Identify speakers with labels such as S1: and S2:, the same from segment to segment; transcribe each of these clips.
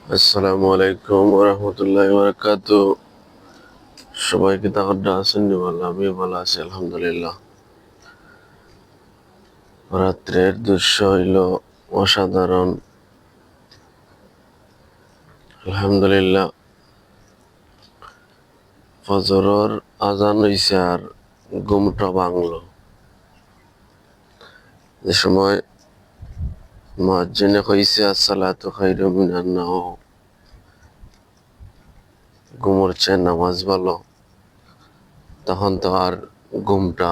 S1: আসসালামু আলাইকুম ওরহমতুল্লাহি বারাকাতুহু। সবাইকে তাকদ্দা আছেন নি? ভালো, আমিও ভালো আছি আলহামদুলিল্লাহ। রাত্রের দৃশ্য হইল অসাধারণ। আলহামদুলিল্লাহ, ফজরের আজান হইছে আর ঘুমটা ভাঙলো। যে সময় মুয়াজ্জিনে কইছে আসসালাতু খায়রুম মিনান নাওম, ঘুমোর চেয়ে নামাজ ভালো, তখন তো আর ঘুমটা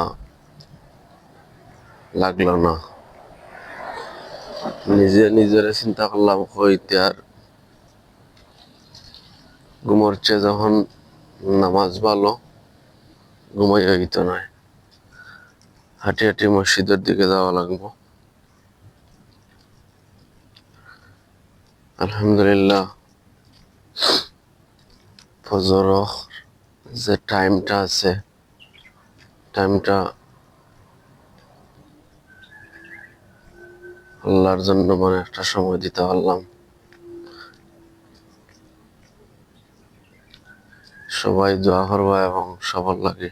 S1: লাগলো না। নিজেরে চিন্তা করলাম, হইতে আর ঘুমোর চেয়ে যখন নামাজ ভালো, ঘুমাই হইতো নয়। হাঁটি হাঁটি মসজিদের দিকে যাওয়া লাগবো। আলহামদুলিল্লাহ, ফজর যে টাইমটা আছে, টাইমটা আল্লাহর জন্য মানে একটা সময় দিতে পারলাম। সবাই দোয়া করবা এবং সবার লাগে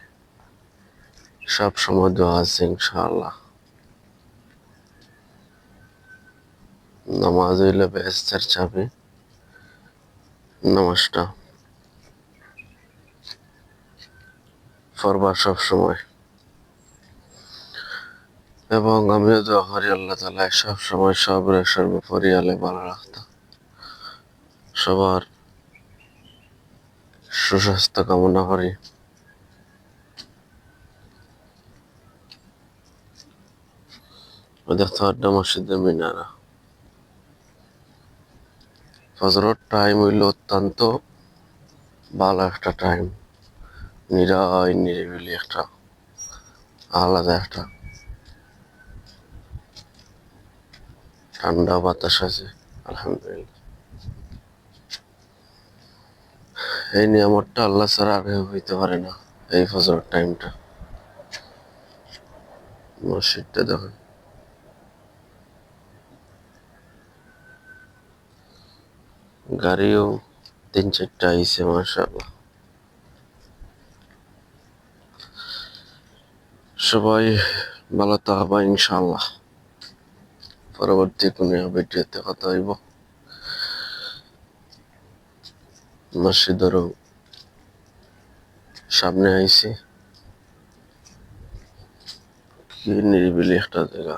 S1: সব সময় দোয়া আছে ইনশাআল্লাহ। নামাজ হইলে বেহেস্তের চাবি। নামাজটা পড়বা সব সময়, এবং আমিও দোয়া করি আল্লাহ তাআলা সব সময় সবরে সর্বপরিয়ালে ভালো রাখতো। সবার সুস্বাস্থ্য কামনা করি। দেখতে পারতাম মসজিদের মিনারা। ফজরের টাইম হইল অত্যন্ত ভালো একটা টাইম, নিরিবিলি একটা, আলাদা একটা ঠান্ডা বাতাস আছে। আলহামদুলিল্লাহ, এই নিয়ামতটা আল্লাহ ছাড়া আর কেউ হইতে পারে না। এই ফজরের টাইমটা, মসজিদটা দেখেন, গাড়িও 3-4টা আইছে মাশাআল্লাহ। সবাই ভালো থাকবা ইনশাআল্লাহ। পরবর্তী কোনো ভিডিওতে কথা হইব। মসজিদেরও সামনে আইছি, কি নিরিবিলি একটা জায়গা।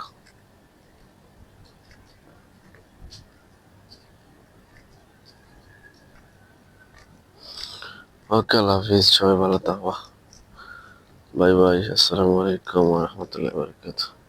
S1: ওকে, আল্লাহ হাফিজ, সবাই ভালো থাকবা। বাই বাই, আসসালামু আলাইকুম ওয়া রাহমাতুল্লাহি ওয়া বারাকাতুহু।